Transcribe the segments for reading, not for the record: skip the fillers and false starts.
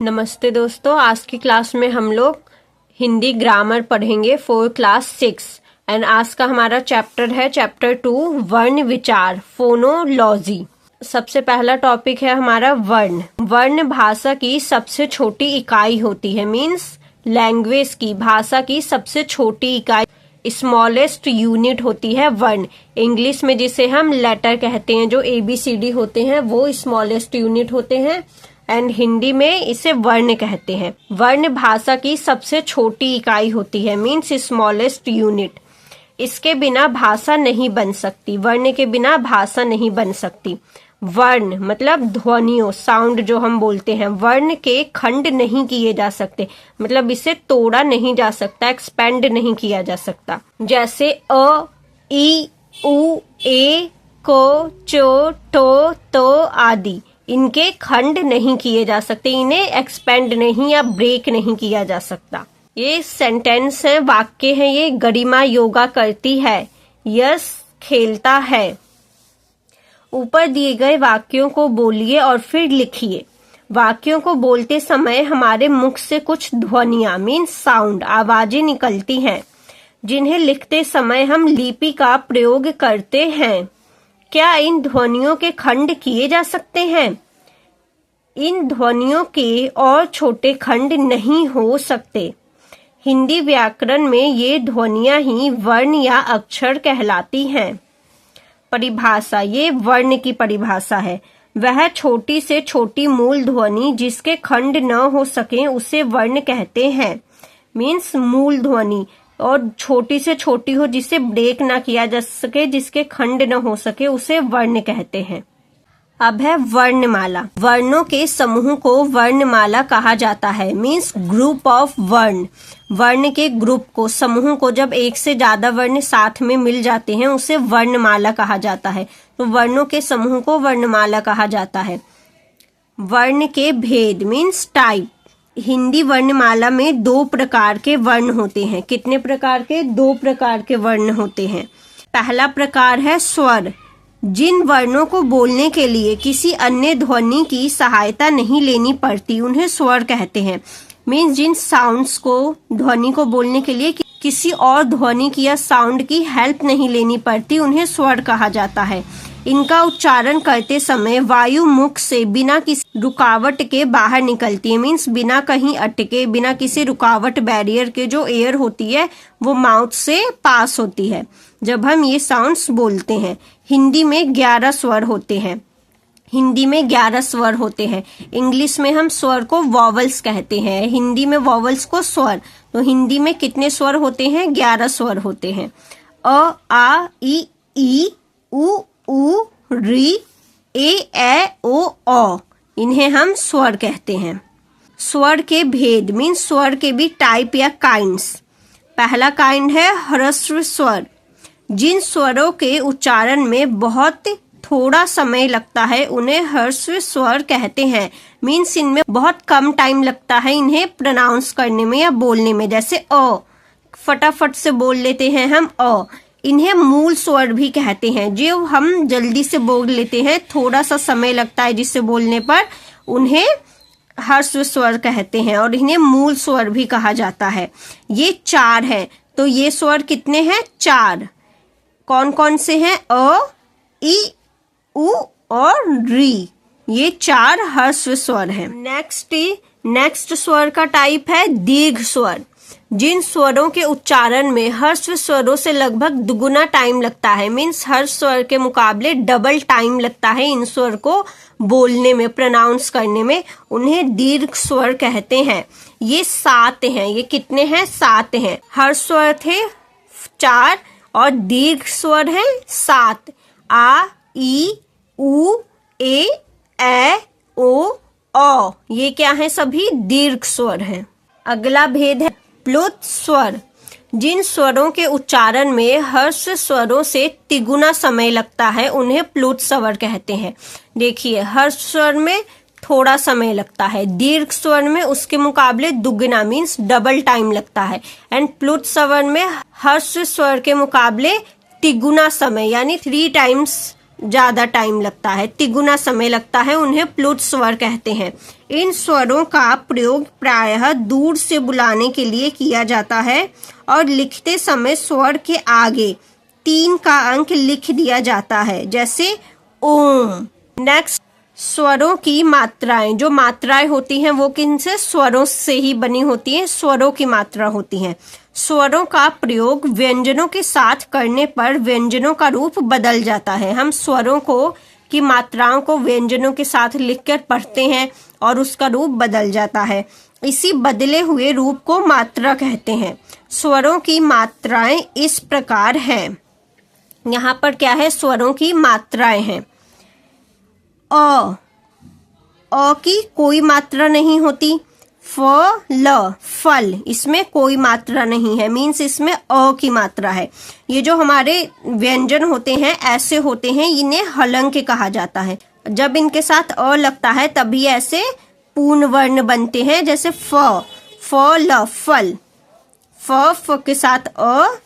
नमस्ते दोस्तों, आज की क्लास में हम लोग हिंदी ग्रामर पढ़ेंगे फॉर क्लास 6 एंड आज का हमारा चैप्टर है चैप्टर 2 वर्ण विचार फोनोलॉजी। सबसे पहला टॉपिक है हमारा वर्ण। वर्ण भाषा की सबसे छोटी इकाई होती है, मीन्स लैंग्वेज की भाषा की सबसे छोटी इकाई स्मॉलेस्ट यूनिट होती है वर्ण। इंग्लिश में जिसे हम लेटर कहते हैं, जो ABCD होते हैं वो स्मॉलेस्ट यूनिट होते हैं एंड हिंदी में इसे वर्ण कहते हैं। वर्ण भाषा की सबसे छोटी इकाई होती है, मीन्स स्मॉलेस्ट यूनिट। इसके बिना भाषा नहीं बन सकती, वर्ण के बिना भाषा नहीं बन सकती। वर्ण मतलब ध्वनियों, साउंड जो हम बोलते हैं। वर्ण के खंड नहीं किए जा सकते, मतलब इसे तोड़ा नहीं जा सकता, एक्सपेंड नहीं किया जा सकता। जैसे अ, ई, उ, ए, को, चो, टो, तो आदि, इनके खंड नहीं किए जा सकते, इन्हें एक्सपेंड नहीं या ब्रेक नहीं किया जा सकता। ये सेंटेंस है, वाक्य है। ये गरिमा योगा करती है, यश खेलता है। ऊपर दिए गए वाक्यों को बोलिए और फिर लिखिए। वाक्यों को बोलते समय हमारे मुख से कुछ ध्वनियां मीन्स साउंड, आवाजें निकलती हैं, जिन्हें लिखते समय हम लिपि का प्रयोग करते हैं। क्या इन ध्वनियों के खंड किए जा सकते हैं? इन ध्वनियों के और छोटे खंड नहीं हो सकते। हिंदी व्याकरण में ये ध्वनियां ही वर्ण या अक्षर कहलाती हैं। परिभाषा, ये वर्ण की परिभाषा है। वह छोटी से छोटी मूल ध्वनि जिसके खंड न हो सके उसे वर्ण कहते हैं। मीन्स मूल ध्वनि और छोटी से छोटी हो, जिसे ब्रेक ना किया जा सके, जिसके खंड न हो सके, उसे वर्ण कहते हैं। अब है वर्णमाला। वर्णों के समूह को वर्णमाला कहा जाता है, मीन्स ग्रुप ऑफ वर्ण। वर्ण के ग्रुप को, समूह को, जब एक से ज्यादा वर्ण साथ में मिल जाते हैं उसे वर्णमाला कहा जाता है। तो वर्णों के समूह को वर्णमाला कहा जाता है। वर्ण के भेद मीन्स टाइप। हिंदी वर्णमाला में 2 प्रकार के वर्ण होते हैं। कितने प्रकार के? 2 प्रकार के वर्ण होते हैं। पहला प्रकार है स्वर। जिन वर्णों को बोलने के लिए किसी अन्य ध्वनि की सहायता नहीं लेनी पड़ती उन्हें स्वर कहते हैं। मीन्स जिन साउंड्स को, ध्वनि को बोलने के लिए किसी और ध्वनि की या साउंड की हेल्प नहीं लेनी पड़ती, उन्हें स्वर कहा जाता है। इनका उच्चारण करते समय वायु मुख से बिना किसी रुकावट के बाहर निकलती है। मीन्स बिना कहीं अटके, बिना किसी रुकावट, बैरियर के जो एयर होती है वो माउथ से पास होती है जब हम ये साउंड्स बोलते हैं। हिंदी में 11 स्वर होते हैं। हिंदी में 11 स्वर होते हैं। इंग्लिश में हम स्वर को वॉवल्स कहते हैं, हिंदी में वॉवल्स को स्वर। तो हिंदी में कितने स्वर होते हैं? 11 स्वर होते हैं। अ, आ, ई, उ, री, ए, ओ, औ, इन्हें हम स्वर कहते हैं। स्वर के भेद मीन्स स्वर के भी टाइप या काइंड्स। पहला काइंड है ह्रस्व स्वर। जिन स्वरों के उच्चारण में बहुत थोड़ा समय लगता है उन्हें ह्रस्व स्वर कहते हैं। मीन्स इनमें बहुत कम टाइम लगता है इन्हें प्रोनाउंस करने में या बोलने में। जैसे अ, फटाफट से बोल लेते हैं हम अ। इन्हें मूल स्वर भी कहते हैं। जो हम जल्दी से बोल लेते हैं, थोड़ा सा समय लगता है जिससे बोलने पर, उन्हें ह्रस्व स्वर कहते हैं और इन्हें मूल स्वर भी कहा जाता है। ये 4 हैं। तो ये स्वर कितने हैं? 4। कौन कौन से हैं? अ, ई, उ और री। ये 4 ह्रस्व स्वर हैं। नेक्स्ट स्वर का टाइप है दीर्घ स्वर। जिन स्वरों के उच्चारण में ह्रस्व स्वरों से लगभग दुगुना टाइम लगता है, मीन्स हर स्वर के मुकाबले डबल टाइम लगता है इन स्वर को बोलने में, प्रोनाउंस करने में, उन्हें दीर्घ स्वर कहते हैं। ये 7 हैं। ये कितने हैं? 7 हैं। हर्ष स्वर थे 4 और दीर्घ स्वर हैं 7। आ, ई, उ, ए, ओ, औ, ये क्या है? सभी दीर्घ स्वर हैं। अगला भेद है प्लुत स्वर। जिन स्वरों के उच्चारण में हर्ष स्वरों से तिगुना समय लगता है उन्हें प्लुत स्वर कहते हैं। देखिए, हर्ष स्वर में थोड़ा समय लगता है, दीर्घ स्वर में उसके मुकाबले दुगना मीन्स डबल टाइम लगता है, एंड प्लुत स्वर में हर्ष स्वर के मुकाबले तिगुना समय यानी 3 टाइम्स ज्यादा टाइम लगता है, तिगुना समय लगता है, उन्हें प्लुत स्वर कहते हैं। इन स्वरों का प्रयोग प्रायः दूर से बुलाने के लिए किया जाता है और लिखते समय स्वर के आगे 3 का अंक लिख दिया जाता है, जैसे ओम। नेक्स्ट, स्वरों की मात्राएं। जो मात्राएं होती हैं वो किनसे? स्वरों से ही बनी होती हैं, स्वरों की मात्रा होती हैं। स्वरों का प्रयोग व्यंजनों के साथ करने पर व्यंजनों का रूप बदल जाता है। हम स्वरों को की मात्राओं को व्यंजनों के साथ लिखकर पढ़ते हैं और उसका रूप बदल जाता है। इसी बदले हुए रूप को मात्रा कहते हैं। स्वरों की मात्राएं इस प्रकार हैं। यहाँ पर क्या है? स्वरों की मात्राएं हैं। अ की कोई मात्रा नहीं होती। फ ल फल, इसमें कोई मात्रा नहीं है, मीन्स इसमें अ की मात्रा है। ये जो हमारे व्यंजन होते हैं ऐसे होते हैं, इन्हें हलंक कहा जाता है। जब इनके साथ अ लगता है तभी ऐसे पूर्ण वर्ण बनते हैं, जैसे फ ल फल, फ के साथ अ,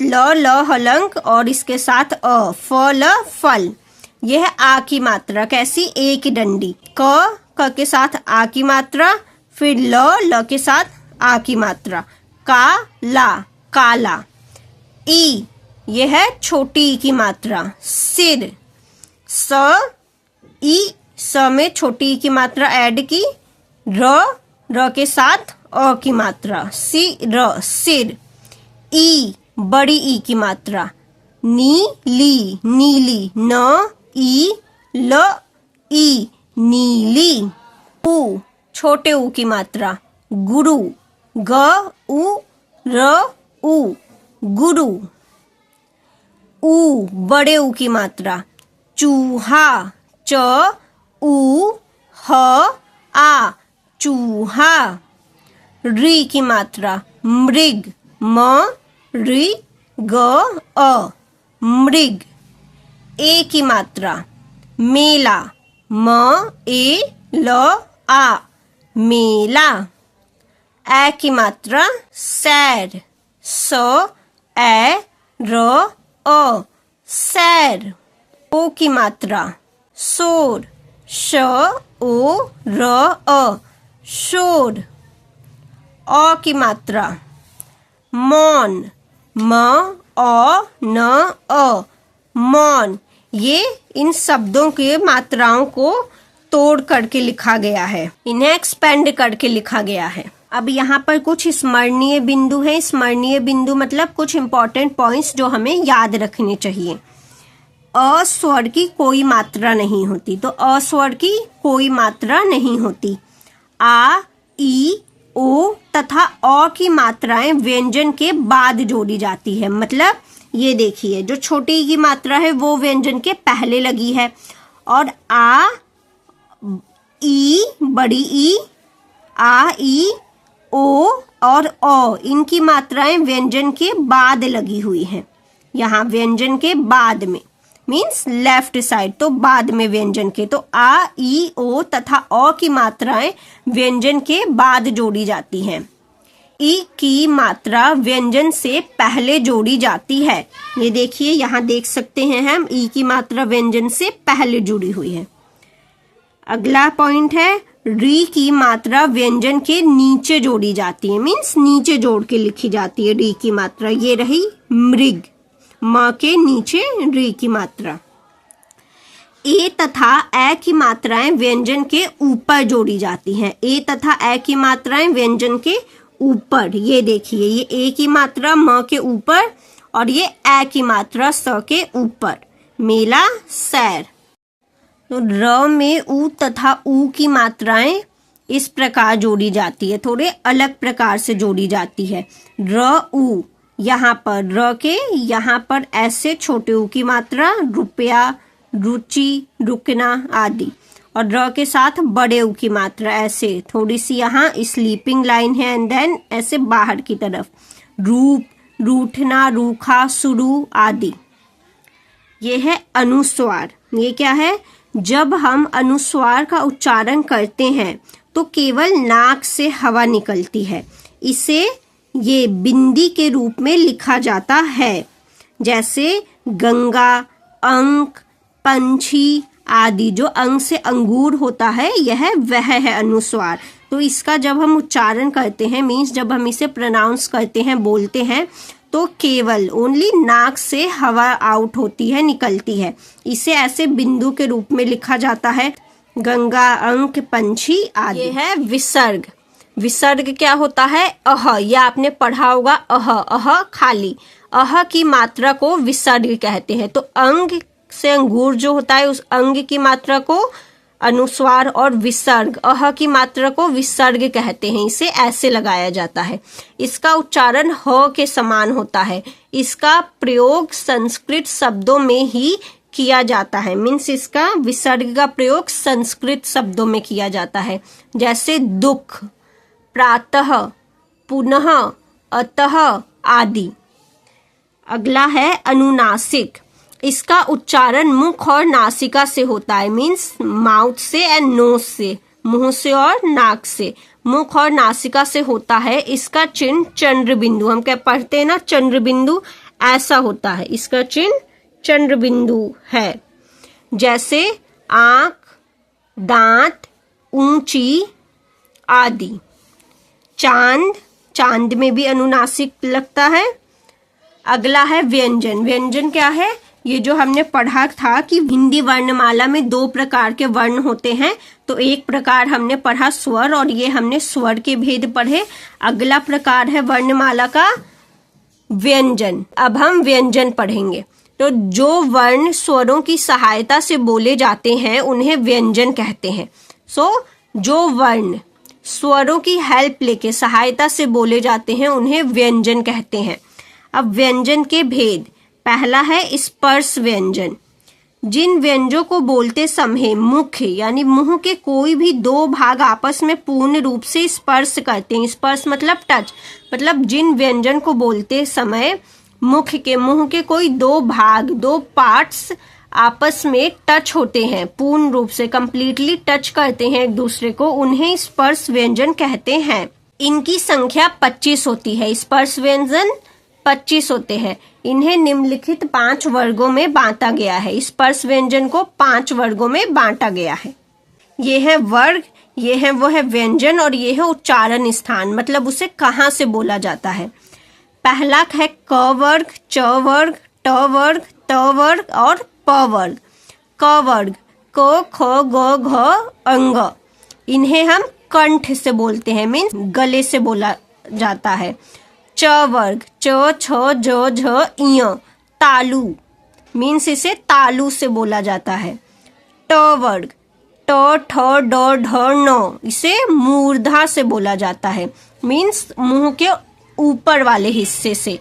ल हलंक और इसके साथ अ, फ ल फल। यह आ की मात्रा, कैसी? ए की डंडी। क के साथ आ की मात्रा, फिर ल के साथ आ की मात्रा। काला। ई, यह है छोटी ई की मात्रा। सिर, स में छोटी ई की मात्रा ऐड की। र के साथ अ की मात्रा, सिर। ई, बड़ी ई की मात्रा। नीली। न ई ल ई, नीली। उ, छोटे ऊ की मात्रा। गुरु, गुरु। ऊ, बड़े ऊ की मात्रा। चूहा, चूहा। री की मात्रा। मृग, मृग। ए की मात्रा। मेला, मेला। ए की मात्रा। सैर, सैर। ओ की मात्रा। शोर, शोर। अ की मात्रा। मौन, मौन। ये इन शब्दों के मात्राओं को तोड़ करके लिखा गया है, इन्हें एक्सपेंड करके लिखा गया है। अब यहाँ पर कुछ स्मरणीय बिंदु हैं। स्मरणीय बिंदु मतलब कुछ इंपॉर्टेंट पॉइंट्स जो हमें याद रखने चाहिए। अ स्वर की कोई मात्रा नहीं होती, तो अ स्वर की कोई मात्रा नहीं होती। आ, ई, ओ तथा अ की मात्राएं व्यंजन के बाद जोड़ी जाती है। मतलब ये देखिए, जो छोटी ई की मात्रा है वो व्यंजन के पहले लगी है, और आ, ई, बड़ी ई, आ, ई, ओ और ओ, इनकी मात्राएं व्यंजन के बाद लगी हुई हैं। यहाँ व्यंजन के बाद में मीन्स लेफ्ट साइड, तो बाद में व्यंजन के, तो आ, ई, ओ तथा ओ की मात्राएं व्यंजन के बाद जोड़ी जाती हैं। ई की मात्रा व्यंजन से पहले जोड़ी जाती है। ये देखिए, यहाँ देख सकते हैं हम, ई की मात्रा व्यंजन से पहले जुड़ी हुई है। अगला पॉइंट है, री की मात्रा व्यंजन के नीचे जोड़ी जाती है, मीन्स नीचे जोड़ के लिखी जाती है री की मात्रा। ये रही मृग, म के नीचे री की मात्रा। ए तथा ए की मात्राएं व्यंजन के ऊपर जोड़ी जाती हैं। ए तथा ए की मात्राएं व्यंजन के ऊपर, ये देखिए, ये ए की मात्रा म के ऊपर और ये ए की मात्रा स के ऊपर। मेला, सैर। तो र में ऊ तथा ऊ की मात्राएं इस प्रकार जोड़ी जाती है, थोड़े अलग प्रकार से जोड़ी जाती है। र ऊ, यहाँ पर र के यहाँ पर ऐसे छोटे ऊ की मात्रा, रुपया, रुचि, रुकना आदि, और र के साथ बड़े ऊ की मात्रा ऐसे थोड़ी सी यहाँ स्लीपिंग लाइन है, एंड देन ऐसे बाहर की तरफ रूप, रूठना, रूखा, शुरू आदि। ये है अनुस्वार। ये क्या है? जब हम अनुस्वार का उच्चारण करते हैं तो केवल नाक से हवा निकलती है, इसे ये बिंदी के रूप में लिखा जाता है, जैसे गंगा, अंक, पंछी आदि। जो अंग से अंगूर होता है यह वह है अनुस्वार। तो इसका जब हम उच्चारण करते हैं, मीन्स जब हम इसे प्रोनाउंस करते हैं, बोलते हैं, तो केवल ओनली नाक से हवा आउट होती है, निकलती है। इसे ऐसे बिंदु के रूप में लिखा जाता है, गंगा, अंक, पंछी आदि। ये है विसर्ग। विसर्ग क्या होता है? अह। यह आपने पढ़ा होगा, अह। अह खाली। अह की मात्रा को विसर्ग कहते हैं। तो अंग से अंगूर जो होता है, उस अंग की मात्रा को अनुस्वार, और विसर्ग अह की मात्रा को विसर्ग कहते हैं। इसे ऐसे लगाया जाता है। इसका उच्चारण ह के समान होता है। इसका प्रयोग संस्कृत शब्दों में ही किया जाता है। मीन्स इसका विसर्ग का प्रयोग संस्कृत शब्दों में किया जाता है, जैसे दुख, प्रातः, पुनः, अतः आदि। अगला है अनुनासिक। इसका उच्चारण मुख और नासिका से होता है, मीन्स माउथ से एंड नोज से, मुंह से और नाक से। मुख और नासिका से होता है। इसका चिन्ह चंद्र बिंदु, हम क्या पढ़ते हैं ना, चंद्र बिंदु, ऐसा होता है। इसका चिन्ह चंद्र बिंदु है। जैसे आंख, दांत, ऊंची आदि। चांद, चांद में भी अनुनासिक लगता है। अगला है व्यंजन। व्यंजन क्या है? ये जो हमने पढ़ा था कि हिंदी वर्णमाला में 2 प्रकार के वर्ण होते हैं। तो एक प्रकार हमने पढ़ा स्वर, और ये हमने स्वर के भेद पढ़े। अगला प्रकार है वर्णमाला का व्यंजन। अब हम व्यंजन पढ़ेंगे। तो जो वर्ण स्वरों की सहायता से बोले जाते हैं उन्हें व्यंजन कहते हैं। जो वर्ण स्वरों की हेल्प लेके, सहायता से बोले जाते हैं, उन्हें व्यंजन कहते हैं। अब व्यंजन के भेद। पहला है स्पर्श व्यंजन। जिन व्यंजनों को बोलते समय मुख यानी मुंह के कोई भी 2 भाग आपस में पूर्ण रूप से स्पर्श करते हैं। स्पर्श मतलब टच, मतलब जिन व्यंजन को बोलते समय मुंह के कोई 2 भाग, 2 पार्ट्स आपस में टच होते हैं, पूर्ण रूप से कंप्लीटली टच करते हैं एक दूसरे को, उन्हें स्पर्श व्यंजन कहते हैं। इनकी संख्या 25 होती है। स्पर्श व्यंजन 25 होते हैं। इन्हें निम्नलिखित 5 वर्गों में बांटा गया है। स्पर्श व्यंजन को 5 वर्गों में बांटा गया है। ये है वर्ग, ये है वो है व्यंजन, और ये है उच्चारण स्थान, मतलब उसे कहाँ से बोला जाता है। पहला है क वर्ग, च वर्ग, ट वर्ग, त वर्ग और प वर्ग। क वर्ग क, ख, ग, घ, अंग। इन्हें हम कंठ से बोलते हैं, मीन्स गले से बोला जाता है। च वर्ग च, छ, ज, झ, इय, तालु, मीन्स इसे तालु से बोला जाता है। ट वर्ग ट, ठ, ड, ढ, न, इसे मूर्धा से बोला जाता है, मीन्स मुंह के ऊपर वाले हिस्से से।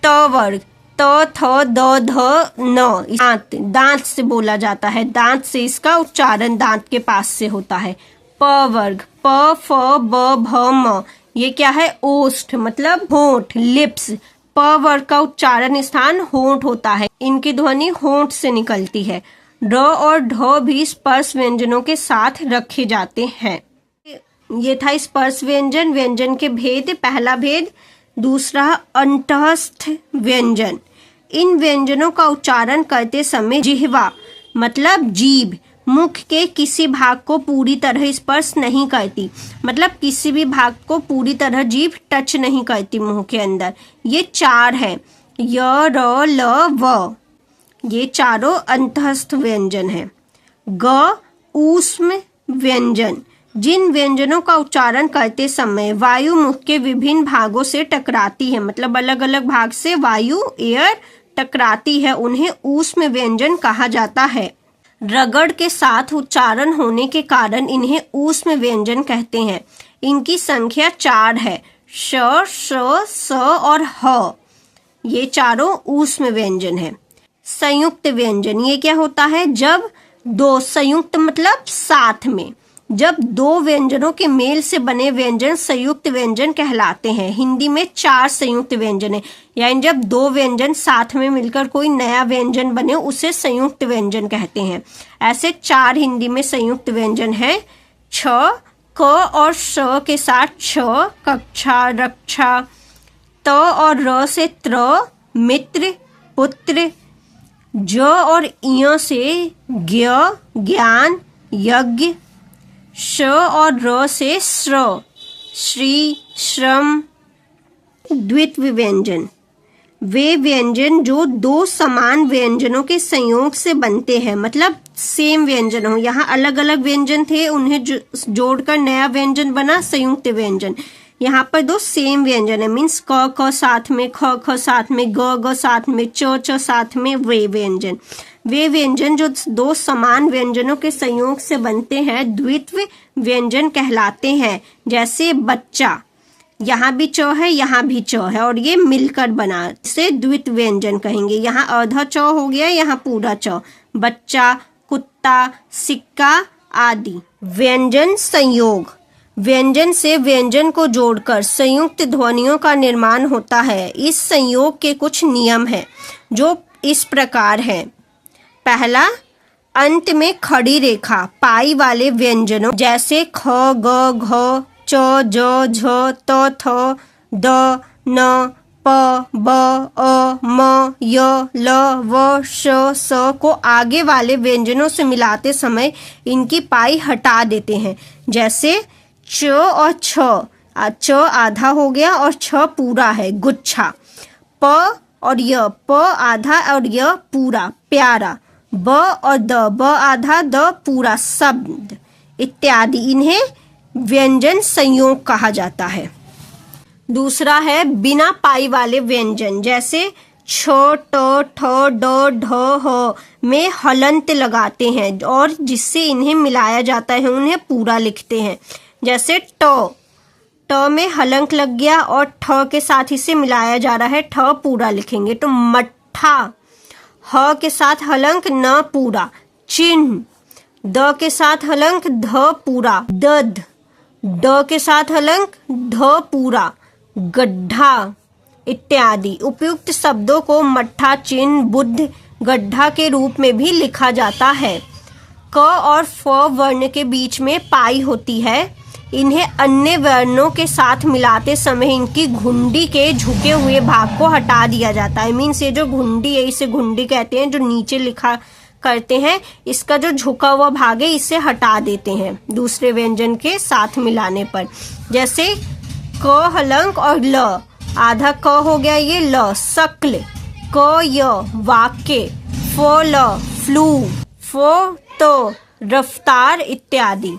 त वर्ग त, थ, द, ध, न, दांत, दांत से बोला जाता है। दांत से इसका उच्चारण दांत के पास से होता है। प वर्ग प, फ, ब, भ, म, ये क्या है? ओष्ठ, मतलब होंठ, लिप्स। प वर्ग का उच्चारण स्थान होंठ होता है। इनकी ध्वनि होंठ से निकलती है। ड और ढ भी स्पर्श व्यंजनों के साथ रखे जाते हैं। ये था स्पर्श व्यंजन। व्यंजन के भेद। पहला भेद। दूसरा अंतःस्थ व्यंजन। इन व्यंजनों का उच्चारण करते समय जिह्वा मतलब जीभ मुख के किसी भाग को पूरी तरह स्पर्श नहीं करती, मतलब किसी भी भाग को पूरी तरह जीभ टच नहीं करती मुंह के अंदर। ये 4 है, य, र, ल, व। ये चारों अंतःस्थ व्यंजन है। ग ऊष्म व्यंजन। जिन व्यंजनों का उच्चारण करते समय वायु मुख के विभिन्न भागों से टकराती है, मतलब अलग अलग भाग से वायु एयर टकराती है, उन्हें ऊष्म व्यंजन कहा जाता है। रगड़ के साथ उच्चारण होने के कारण इन्हें ऊष्म व्यंजन कहते हैं। इनकी संख्या 4 है, श, श, स और ह। ये चारों ऊष्म व्यंजन है। संयुक्त व्यंजन। ये क्या होता है? जब 2 संयुक्त मतलब साथ में, जब 2 व्यंजनों के मेल से बने व्यंजन संयुक्त व्यंजन कहलाते हैं। हिंदी में 4 संयुक्त व्यंजन है, यानी जब 2 व्यंजन साथ में मिलकर कोई नया व्यंजन बने उसे संयुक्त व्यंजन कहते हैं। ऐसे 4 हिंदी में संयुक्त व्यंजन है। छ, क और श के साथ छ, कक्षा, रक्षा। त और र से त्र, मित्र, पुत्र। ज और इय से ज्ञ ज्ञान यज्ञ। श और र से श्र श्री श्रम। द्वित्व व्यंजन वे व्यंजन जो दो समान व्यंजनों के संयोग से बनते हैं, मतलब सेम व्यंजन हो। यहाँ अलग अलग व्यंजन थे, उन्हें जोड़कर नया व्यंजन बना संयुक्त व्यंजन। यहाँ पर दो सेम व्यंजन है, मीन्स क क साथ में, ख ख साथ में, ग ग साथ में, च च साथ में। वे व्यंजन जो दो समान व्यंजनों के संयोग से बनते हैं द्वित्व व्यंजन कहलाते हैं। जैसे बच्चा, यहाँ भी च है, यहाँ भी च है और ये मिलकर बना, इसे द्वित्व व्यंजन कहेंगे। यहाँ आधा च हो गया, यहाँ पूरा च। बच्चा, कुत्ता, सिक्का आदि। व्यंजन संयोग व्यंजन से व्यंजन को जोड़कर संयुक्त ध्वनियों का निर्माण होता है। इस संयोग के कुछ नियम हैं जो इस प्रकार हैं। पहला, अंत में खड़ी रेखा पाई वाले व्यंजनों जैसे ख ग घ च ज झ त थ द न प ब अ म य ल व श स को आगे वाले व्यंजनों से मिलाते समय इनकी पाई हटा देते हैं। जैसे च और छ, च आधा हो गया और छ पूरा है, गुच्छा। प और य, प आधा और य पूरा, प्यारा। ब और द, ब आधा द पूरा, शब्द इत्यादि। इन्हें व्यंजन संयोग कहा जाता है। दूसरा है बिना पाई वाले व्यंजन, जैसे छ ट ठ ड ढ ह में हलंत लगाते हैं और जिससे इन्हें मिलाया जाता है उन्हें पूरा लिखते हैं। जैसे ट में हलंक लग गया और ठ के साथ इसे मिलाया जा रहा है, ठ पूरा लिखेंगे तो मट्ठा। ह के साथ हलंक न पूरा, चिन्ह। द के साथ हलंक ध पूरा, दध। ड के साथ हलंक ध पूरा, गड्ढा इत्यादि। उपयुक्त शब्दों को मट्ठा, चिन्ह, बुद्ध, गड्ढा के रूप में भी लिखा जाता है। क और फ वर्ण के बीच में पाई होती है। इन्हें अन्य वर्णों के साथ मिलाते समय इनकी घुंडी के झुके हुए भाग को हटा दिया जाता है। मीन्स ये जो घुंडी है, इसे घुंडी कहते हैं, जो नीचे लिखा करते हैं, इसका जो झुका हुआ भाग है इसे हटा देते हैं दूसरे व्यंजन के साथ मिलाने पर। जैसे क हलंक और ल, आधा क हो गया ये ल, शक्ल। क य वाक्य, फ ल फ्लू, फ तो रफ्तार इत्यादि।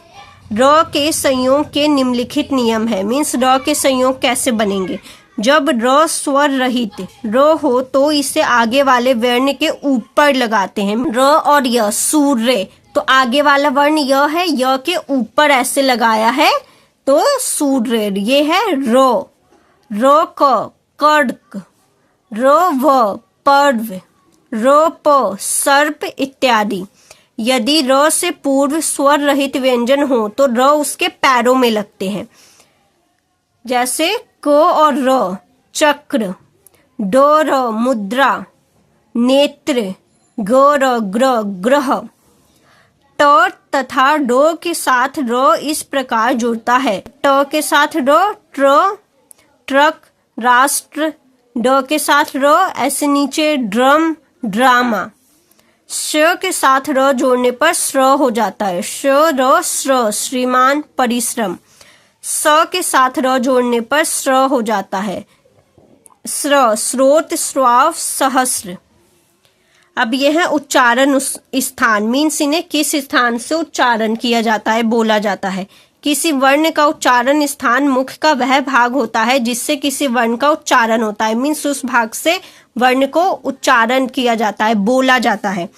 र के संयोग के निम्नलिखित नियम है। मीन्स र के संयोग कैसे बनेंगे। जब र स्वर रहित र हो तो इसे आगे वाले वर्ण के ऊपर लगाते हैं। र और य, सूर्य, तो आगे वाला वर्ण य है, य के ऊपर ऐसे लगाया है तो सूर्य। ये है रो। रो क कड़क, रो व पर्व, रो प सर्प इत्यादि। यदि र से पूर्व स्वर रहित व्यंजन हो तो र उसके पैरों में लगते हैं। जैसे क और र चक्र, ड र मुद्रा, नेत्र, ग र ग्रह। ट तथा ड के साथ र इस प्रकार जुड़ता है। ट के साथ र ट्र, ट्रक, राष्ट्र। ड के साथ र ऐसे नीचे ड्रम, ड्रामा। श के साथ र जोड़ने पर स्र हो जाता है। श र स्र, श्रीमान, परिश्रम। स के साथ र जोड़ने पर स्र हो जाता है। स्र, स्रोत, श्राव, सहस्र। अब यह है उच्चारण स्थान। मीन्स इन्हें किस स्थान से उच्चारण किया जाता है, बोला जाता है। किसी वर्ण का उच्चारण स्थान मुख का वह भाग होता है जिससे किसी वर्ण का उच्चारण होता है। मीन्स उस भाग से वर्ण को उच्चारण किया जाता है, बोला जाता है।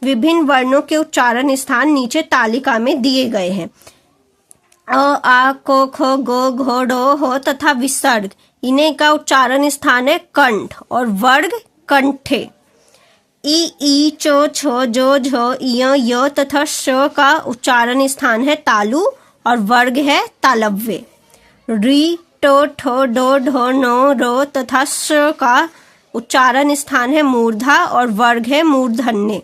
विभिन्न वर्णों के उच्चारण स्थान नीचे तालिका में दिए गए हैं। अ, आ, क, ख, ग, घ, ढ, ह तथा विसर्ग, इन्हें का उच्चारण स्थान है कंठ और वर्ग कंठे। ई, च, छ, ज, झ, इय, य तथा श का उच्चारण स्थान है तालु और वर्ग है तालव्य। री, ट, ठ, ड, ढ, न, र तथा श का उच्चारण स्थान है मूर्धा और वर्ग है मूर्धन्य।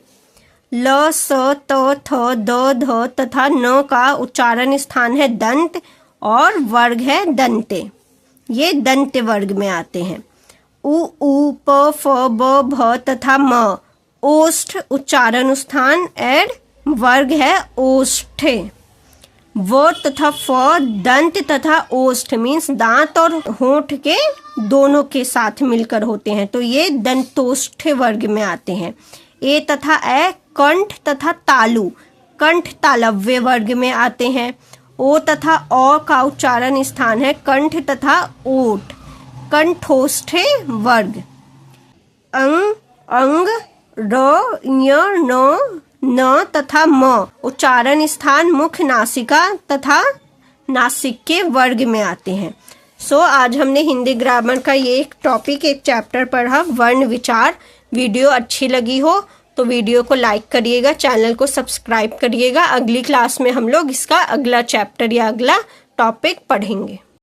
ल, स, त, थ, द, ध तथा न का उच्चारण स्थान है दंत और वर्ग है दंते। ये दंत वर्ग में आते हैं। उ, प, फ, ब, भ तथा म ओष्ठ उच्चारण स्थान, एड वर्ग है ओष्ठे। व तथा फ दंत तथा ओष्ठ मीन्स दांत और होंठ के दोनों के साथ मिलकर होते हैं, तो ये दंतोष्ठ वर्ग में आते हैं। ए तथा ए कंठ तथा तालु, कंठ तालव्य वर्ग में आते हैं। ओ तथा औ का उच्चारण स्थान है कंठ तथा ओठ, कंठोष्ठ वर्ग। अंग अंग र ञ न न तथा म उच्चारण स्थान मुख नासिका तथा नासिक के वर्ग में आते हैं। सो आज हमने हिंदी ग्रामर का ये एक टॉपिक, एक चैप्टर पढ़ा, वर्ण विचार। वीडियो अच्छी लगी हो तो वीडियो को लाइक करिएगा, चैनल को सब्सक्राइब करिएगा। अगली क्लास में हम लोग इसका अगला चैप्टर या अगला टॉपिक पढ़ेंगे।